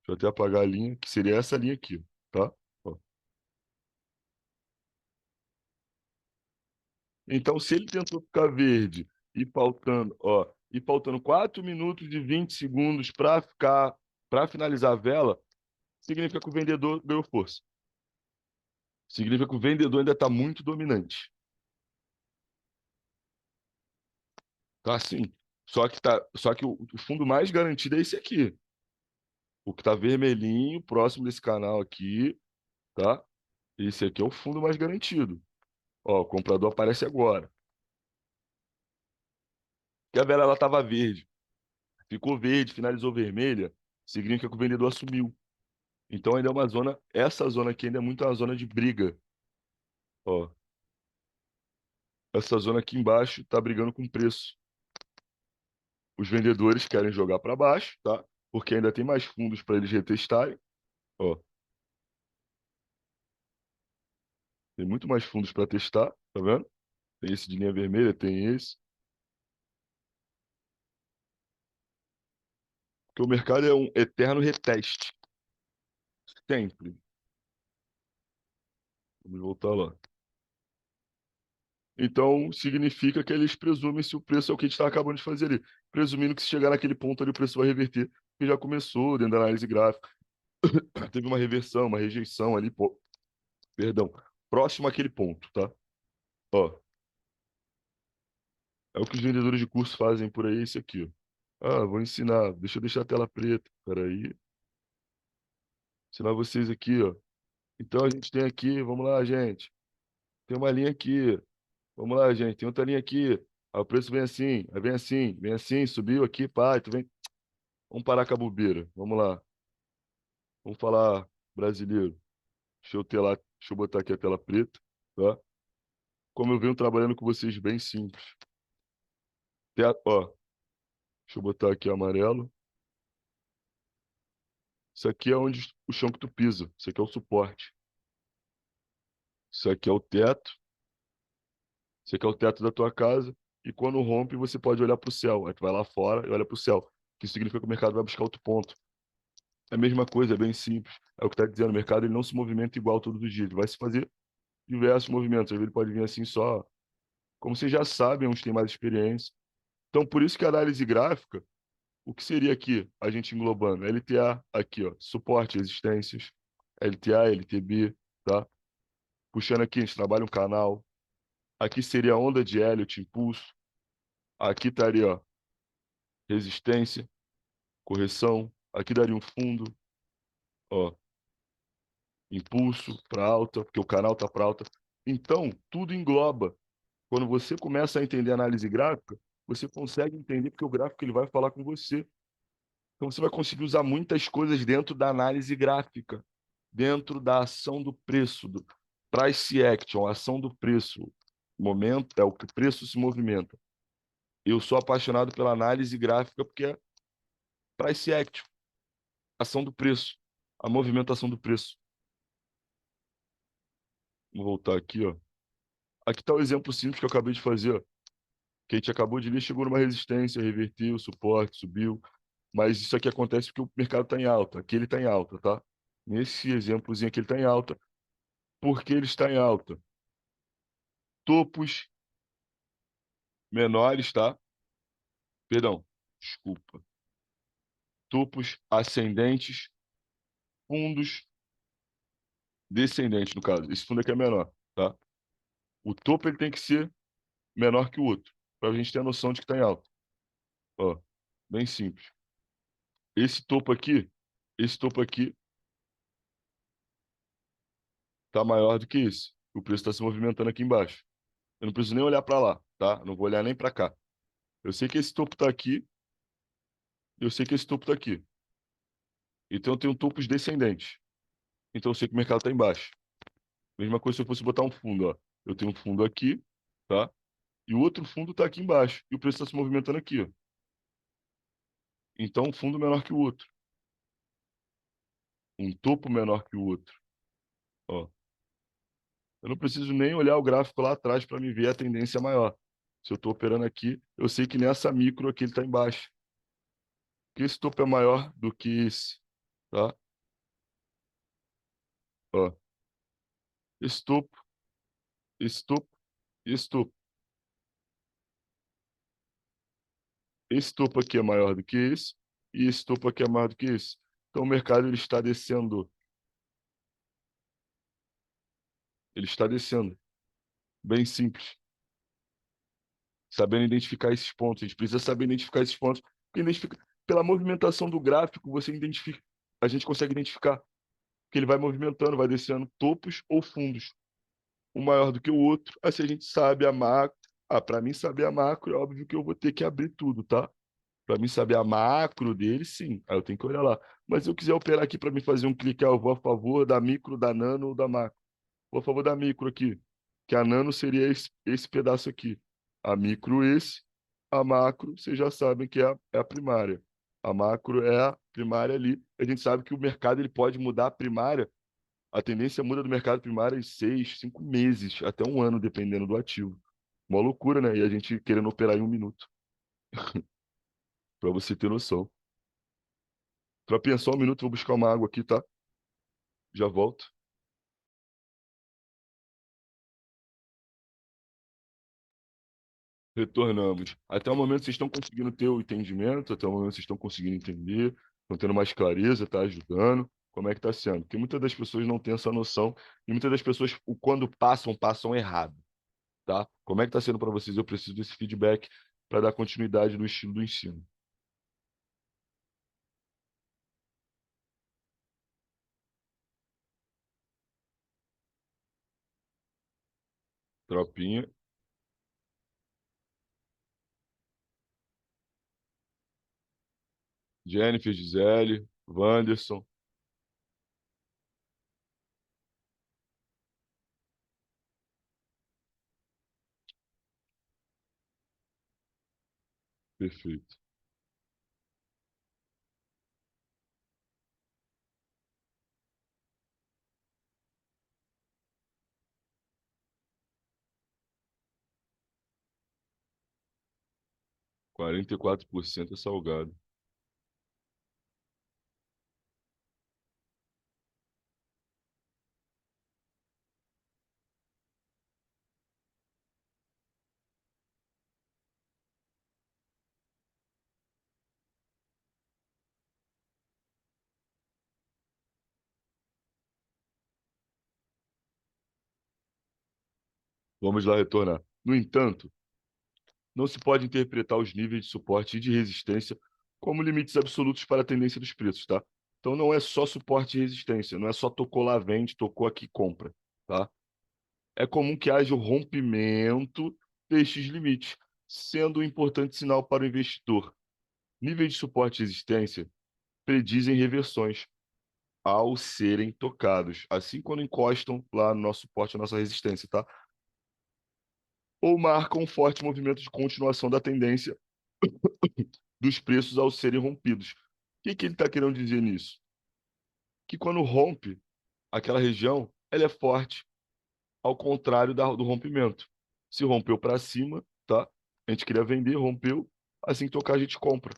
Deixa eu até apagar a linha, que seria essa linha aqui, tá? Ó. Então, se ele tentou ficar verde e faltando 4 minutos e 20 segundos para finalizar a vela, significa que o vendedor ganhou força. Significa que o vendedor ainda está muito dominante. Tá assim. Só que o fundo mais garantido é esse aqui. O que tá vermelhinho, próximo desse canal aqui, tá? Esse aqui é o fundo mais garantido. Ó, o comprador aparece agora. Que a vela ela tava verde. Ficou verde, finalizou vermelha, significa que o vendedor assumiu. Então ainda é uma zona, essa zona aqui ainda é muito uma zona de briga. Ó, essa zona aqui embaixo tá brigando com preço. Os vendedores querem jogar para baixo, tá? Porque ainda tem mais fundos para eles retestarem. Ó, tem muito mais fundos para testar, tá vendo? Tem esse de linha vermelha, tem esse. Porque o mercado é um eterno reteste. Sempre. Vamos voltar lá. Então, significa que eles presumem se o preço é o que a gente está acabando de fazer ali. Presumindo que se chegar naquele ponto ali, o preço vai reverter, porque já começou dentro da análise gráfica. Teve uma reversão, uma rejeição ali, pô, perdão, próximo àquele ponto, tá? Ó, é o que os vendedores de curso fazem por aí, esse aqui, ó. Ah, vou ensinar, deixa eu deixar a tela preta, peraí. Ensinar vocês aqui, ó. Então a gente tem aqui, vamos lá, gente. Tem uma linha aqui, vamos lá, gente. Tem outra linha aqui. Aí o preço vem assim, aí vem assim, subiu aqui, pá, tu vem. Vamos parar com a bobeira. Vamos lá. Vamos falar brasileiro. Deixa eu botar aqui a tela preta, tá? Como eu venho trabalhando com vocês bem simples. Ó, deixa eu botar aqui amarelo. Isso aqui é onde o chão que tu pisa. Isso aqui é o suporte. Isso aqui é o teto. Isso aqui é o teto da tua casa. E quando rompe, você pode olhar para o céu. Aí tu vai lá fora e olha para o céu. Que significa que o mercado vai buscar outro ponto. É a mesma coisa, é bem simples. É o que está dizendo. O mercado ele não se movimenta igual todos os dias. Ele vai se fazer diversos movimentos. Às vezes ele pode vir assim só. Como vocês já sabem, uns têm mais experiência. Então, por isso que a análise gráfica, o que seria aqui, a gente englobando? LTA, aqui, ó, suporte, resistências, LTA, LTB, tá? Puxando aqui, a gente trabalha um canal. Aqui seria a onda de Elliott, impulso. Aqui estaria, ó, resistência, correção. Aqui daria um fundo, ó, impulso para alta, porque o canal tá para alta. Então, tudo engloba. Quando você começa a entender análise gráfica, você consegue entender porque o gráfico ele vai falar com você. Então você vai conseguir usar muitas coisas dentro da análise gráfica, dentro da ação do preço, do price action, a ação do preço. Momento é o que o preço se movimenta. Eu sou apaixonado pela análise gráfica porque é price action, ação do preço, a movimentação do preço. Vou voltar aqui, ó. Aqui está o exemplo simples que eu acabei de fazer, ó. Que a gente acabou de ler, chegou numa resistência, reverteu, suporte, subiu. Mas isso aqui acontece porque o mercado está em alta. Aqui ele está em alta, tá? Nesse exemplozinho aqui ele está em alta. Por que ele está em alta? Topos menores, tá? Perdão, desculpa. Topos ascendentes, fundos descendentes, no caso. Esse fundo aqui é menor, tá? O topo ele tem que ser menor que o outro, para a gente ter a noção de que está em alta. Ó, bem simples. Esse topo aqui, esse topo aqui tá maior do que esse. O preço está se movimentando aqui embaixo. Eu não preciso nem olhar para lá, tá? Não vou olhar nem para cá. Eu sei que esse topo está aqui, eu sei que esse topo está aqui. Então eu tenho topos descendentes. Então eu sei que o mercado está embaixo. Mesma coisa se eu fosse botar um fundo, ó. Eu tenho um fundo aqui, tá? E o outro fundo está aqui embaixo. E o preço está se movimentando aqui, ó. Então um fundo menor que o outro. Um topo menor que o outro, ó. Eu não preciso nem olhar o gráfico lá atrás para me ver a tendência maior. Se eu estou operando aqui, eu sei que nessa micro aqui ele está embaixo. Que esse topo é maior do que esse, tá? Ó, esse topo, esse topo, esse topo. Esse topo aqui é maior do que esse e esse topo aqui é maior do que esse. Então o mercado ele está descendo, ele está descendo. Bem simples. Sabendo identificar esses pontos. A gente precisa saber identificar esses pontos. Porque pela movimentação do gráfico, você identifica. a gente consegue identificar que ele vai movimentando, vai descendo topos ou fundos, um maior do que o outro. Assim a gente sabe a macro. Ah, para mim saber a macro, é óbvio que eu vou ter que abrir tudo, tá? Para mim saber a macro dele, sim. Aí eu tenho que olhar lá. Mas se eu quiser operar aqui para mim fazer um clique, eu vou a favor da micro, da nano ou da macro. Vou a favor da micro aqui, que a nano seria esse pedaço aqui. A micro esse, a macro, vocês já sabem que é a primária. A macro é a primária ali. A gente sabe que o mercado ele pode mudar a primária. A tendência muda do mercado primário em 6, 5 meses, até um ano, dependendo do ativo. Uma loucura, né? E a gente querendo operar em um minuto, para você ter noção. Para pensar um minuto, vou buscar uma água aqui, tá? Já volto. Retornamos. Até o momento vocês estão conseguindo ter o entendimento, até o momento vocês estão conseguindo entender, estão tendo mais clareza, tá ajudando. Como é que tá sendo? Porque muitas das pessoas não têm essa noção e muitas das pessoas, quando passam, passam errado, tá? Como é que tá sendo para vocês? Eu preciso desse feedback para dar continuidade no estilo do ensino. Tropinha, Jennifer, Gisele, Wanderson, perfeito. 44% é salgado. Vamos lá retornar. No entanto, não se pode interpretar os níveis de suporte e de resistência como limites absolutos para a tendência dos preços, tá? Então não é só suporte e resistência, não é só tocou lá, vende, tocou aqui, compra, tá? É comum que haja o rompimento destes limites, sendo um importante sinal para o investidor. Níveis de suporte e resistência predizem reversões ao serem tocados, assim quando encostam lá no nosso suporte, na nossa resistência, tá? Ou marcam um forte movimento de continuação da tendência dos preços ao serem rompidos. O que que ele está querendo dizer nisso? Que quando rompe aquela região, ela é forte, ao contrário do rompimento. Se rompeu para cima, tá? A gente queria vender, rompeu, assim que tocar a gente compra,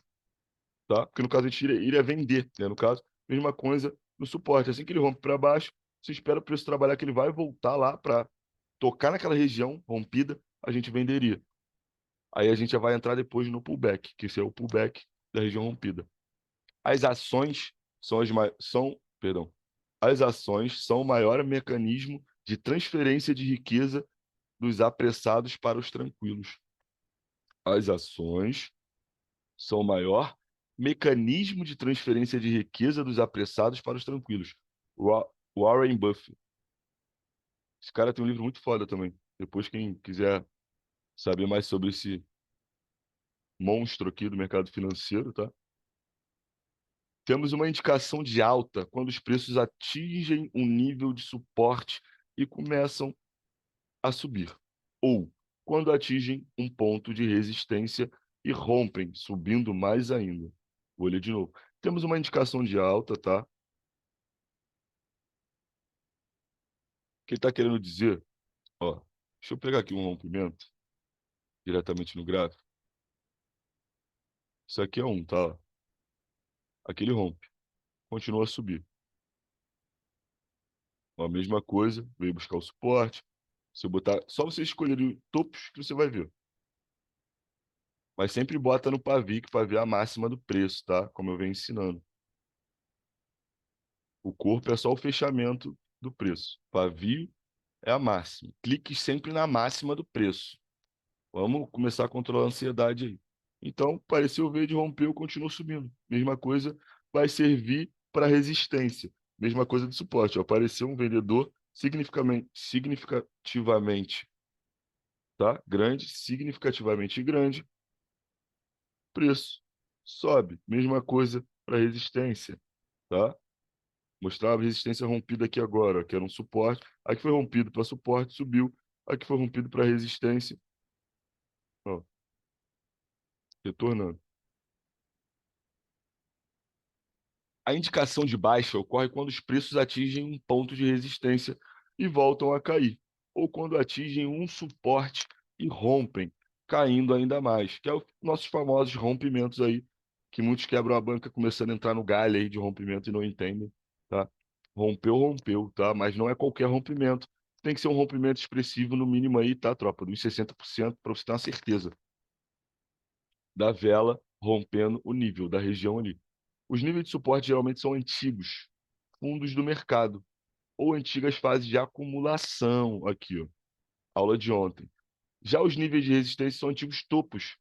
tá? Porque no caso a gente iria vender, né? No caso, mesma coisa no suporte. Assim que ele rompe para baixo, você espera o preço trabalhar que ele vai voltar lá para tocar naquela região rompida, a gente venderia. Aí a gente já vai entrar depois no pullback, que esse é o pullback da região rompida. As ações perdão, as ações são o maior mecanismo de transferência de riqueza dos apressados para os tranquilos. As ações são o maior mecanismo de transferência de riqueza dos apressados para os tranquilos. Warren Buffett. Esse cara tem um livro muito foda também. Depois, quem quiser saber mais sobre esse monstro aqui do mercado financeiro, tá? Temos uma indicação de alta quando os preços atingem um nível de suporte e começam a subir, ou quando atingem um ponto de resistência e rompem, subindo mais ainda. Vou ler de novo. Temos uma indicação de alta, tá? O que ele está querendo dizer? Ó, deixa eu pegar aqui um rompimento diretamente no gráfico. Isso aqui é um, tá? Aqui ele rompe, continua a subir. A mesma coisa, veio buscar o suporte. Se eu botar, só você escolher os topos que você vai ver. Mas sempre bota no pavio, que pavio é a máxima do preço, tá? Como eu venho ensinando. O corpo é só o fechamento do preço. Pavio é a máxima. Clique sempre na máxima do preço. Vamos começar a controlar a ansiedade aí. Então, pareceu verde, rompeu, continua subindo. Mesma coisa vai servir para resistência. Mesma coisa do suporte. Ó, apareceu um vendedor significativamente, tá? Grande, significativamente grande, preço sobe. Mesma coisa para resistência, tá? Mostrava resistência rompida aqui agora, que era um suporte. Aqui foi rompido para suporte, subiu. Aqui foi rompido para resistência, ó, retornando. A indicação de baixa ocorre quando os preços atingem um ponto de resistência e voltam a cair, ou quando atingem um suporte e rompem, caindo ainda mais, que é os nossos famosos rompimentos aí, que muitos quebram a banca começando a entrar no galho aí de rompimento e não entendem, tá? Rompeu, rompeu, tá? Mas não é qualquer rompimento. Tem que ser um rompimento expressivo no mínimo aí, tá, tropa? Dos 60% para você ter uma certeza da vela rompendo o nível da região ali. Os níveis de suporte geralmente são antigos, fundos do mercado, ou antigas fases de acumulação, aqui, ó, aula de ontem. Já os níveis de resistência são antigos topos,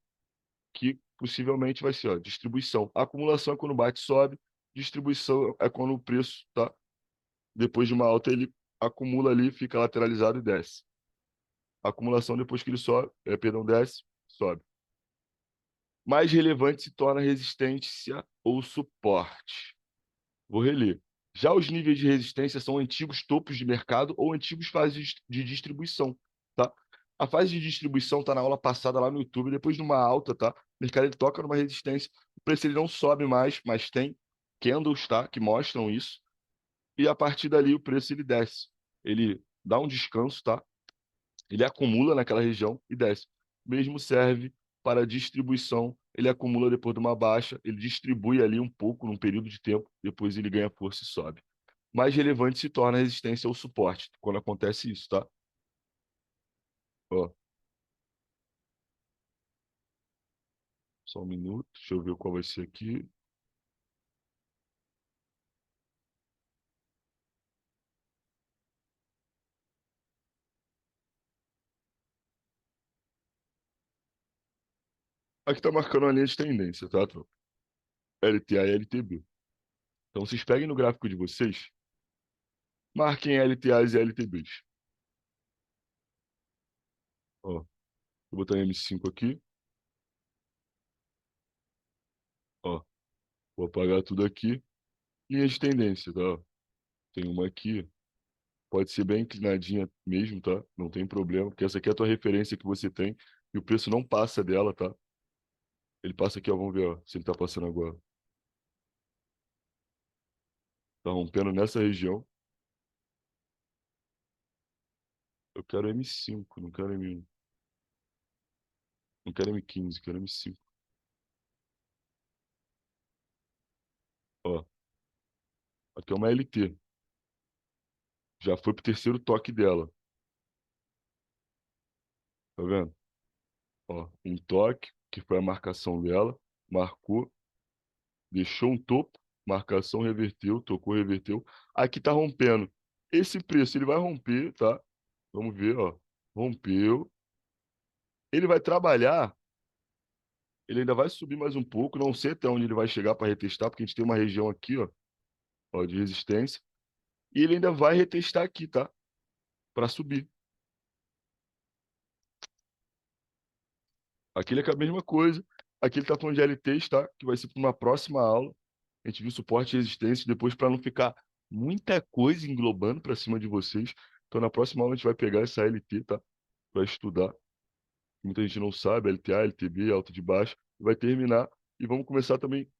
que possivelmente vai ser, ó, distribuição. A acumulação é quando bate, sobe, distribuição é quando o preço, tá? Depois de uma alta, ele acumula ali, fica lateralizado e desce. A acumulação, depois que ele sobe, perdão, desce, sobe. Mais relevante se torna a resistência ou suporte. Vou reler. Já os níveis de resistência são antigos topos de mercado ou antigos fases de distribuição, tá? A fase de distribuição está na aula passada lá no YouTube, depois de uma alta, tá? O mercado ele toca numa resistência, o preço ele não sobe mais, mas tem candles, tá? Que mostram isso. E a partir dali o preço ele desce. Ele dá um descanso, tá? Ele acumula naquela região e desce. Mesmo serve para distribuição, ele acumula depois de uma baixa, ele distribui ali um pouco num período de tempo, depois ele ganha força e sobe. Mais relevante se torna a resistência ou suporte, quando acontece isso, tá? Ó, só um minuto, deixa eu ver qual vai ser aqui. Aqui tá marcando a linha de tendência, tá, tropa? LTA e LTB. Então vocês peguem no gráfico de vocês, marquem LTAs e LTBs. Ó, vou botar M5 aqui, ó, vou apagar tudo aqui. Linha de tendência, tá? Tem uma aqui, pode ser bem inclinadinha mesmo, tá? Não tem problema, porque essa aqui é a tua referência que você tem e o preço não passa dela, tá? Ele passa aqui, ó, vamos ver, ó, se ele tá passando agora. Tá rompendo nessa região. Eu quero M5, não quero M1. Não quero M15, quero M5. Ó, aqui é uma LT. Já foi pro terceiro toque dela, tá vendo? Ó, um toque, que foi a marcação dela, marcou, deixou um topo, marcação reverteu, tocou, reverteu. Aqui tá rompendo. Esse preço ele vai romper, tá? Vamos ver, ó. Rompeu. Ele vai trabalhar, ele ainda vai subir mais um pouco, não sei até onde ele vai chegar para retestar, porque a gente tem uma região aqui, ó, de resistência, e ele ainda vai retestar aqui, tá? Para subir. Aquele é que é a mesma coisa. Aqui ele tá falando de LTs, tá? Que vai ser para uma próxima aula. A gente viu suporte e resistência depois para não ficar muita coisa englobando para cima de vocês. Então na próxima aula a gente vai pegar essa LT, tá? Para estudar. Muita gente não sabe, LTA, LTB, alta de baixo. Vai terminar e vamos começar também.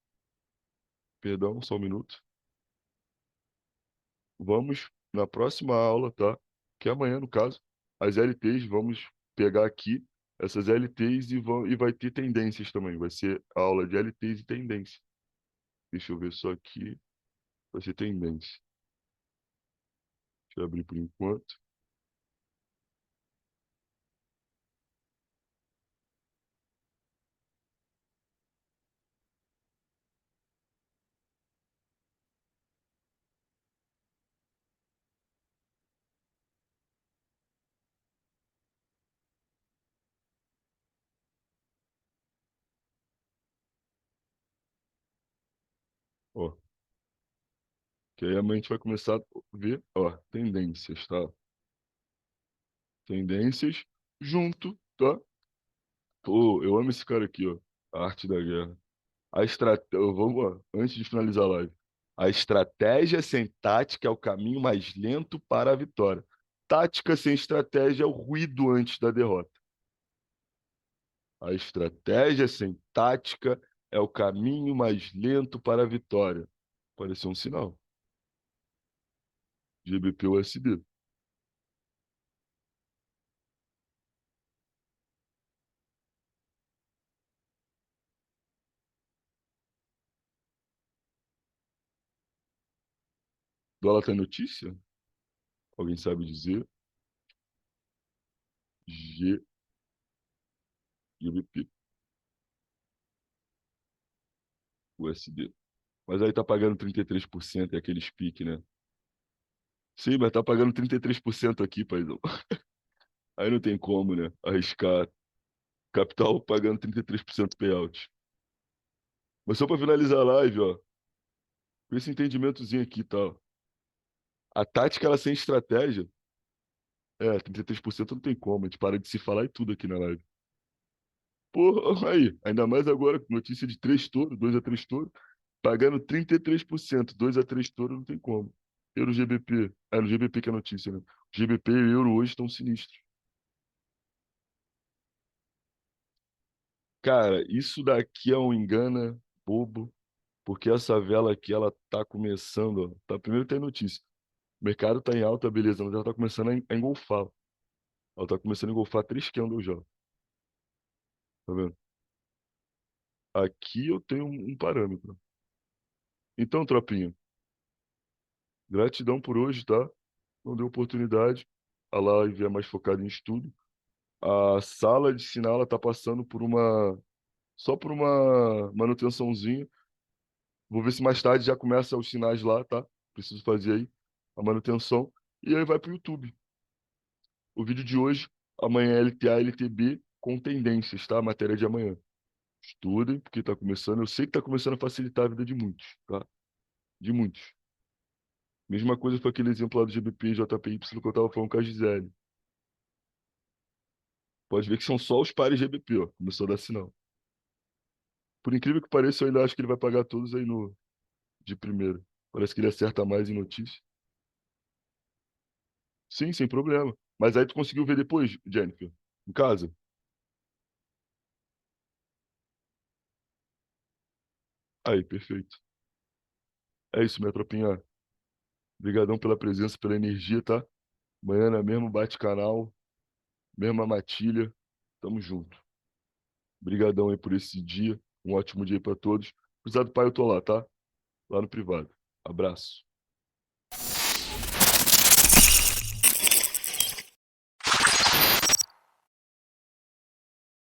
Perdão, só um minuto. Vamos na próxima aula, tá? Que é amanhã, no caso, as LTs, vamos pegar aqui essas LTs e vai ter tendências também. Vai ser a aula de LTs e tendência. Deixa eu ver só aqui. Vai ser tendência. Deixa eu abrir por enquanto. Ó. Que aí amanhã a gente vai começar a ver, ó, tendências, tá? Tendências junto, tá? Pô, eu amo esse cara aqui, ó. A arte da guerra. A estratégia. Vamos lá, antes de finalizar a live. A estratégia sem tática é o caminho mais lento para a vitória. Tática sem estratégia é o ruído antes da derrota. A estratégia sem tática é o caminho mais lento para a vitória. Pareceu um sinal. GBP USD. O dólar tem notícia? Alguém sabe dizer? G, GBP USD. Mas aí tá pagando 33%, é aquele pique, né? Sim, mas tá pagando 33% aqui, paizão. Aí não tem como, né? Arriscar capital pagando 33% payout. Mas só pra finalizar a live, ó, com esse entendimentozinho aqui, tá? Ó. A tática, ela sem estratégia, 33% não tem como, a gente para de se falar e tudo aqui na live. Porra, aí, ainda mais agora, com notícia de 3 touros, 2 a 3 touros, pagando 33%, 2 a 3 touros não tem como. Euro GBP, no GBP que é a notícia, né? O GBP e o euro hoje estão sinistros. Cara, isso daqui é um engana bobo, porque essa vela aqui, ela tá começando, ó, tá, primeiro tem notícia. O mercado tá em alta, beleza, mas ela tá começando a engolfar. Ela tá começando a engolfar 3 candles já, tá vendo? Aqui eu tenho um parâmetro. Então, tropinha, gratidão por hoje, tá? Não deu oportunidade. A live é mais focada em estudo. A sala de sinal, ela tá passando por só por uma manutençãozinha. Vou ver se mais tarde já começa os sinais lá, tá? Preciso fazer aí a manutenção. E aí vai pro YouTube. O vídeo de hoje, amanhã é LTA, LTB com tendências, tá? A matéria de amanhã. Estudem, porque tá começando. Eu sei que tá começando a facilitar a vida de muitos, tá? De muitos. Mesma coisa foi aquele exemplo lá do GBP e JPY que eu tava falando com a Gisele. Pode ver que são só os pares GBP, ó. Começou a dar sinal. Por incrível que pareça, eu ainda acho que ele vai pagar todos aí no de primeiro. Parece que ele acerta mais em notícia. Sim, sem problema. Mas aí tu conseguiu ver depois, Jennifer? Em casa? Aí, perfeito. É isso, minha tropinha. Obrigadão pela presença, pela energia, tá? Amanhã é mesmo bate-canal, mesma matilha. Tamo junto. Obrigadão aí por esse dia. Um ótimo dia para todos. Precisar do pai, eu tô lá, tá? Lá no privado. Abraço.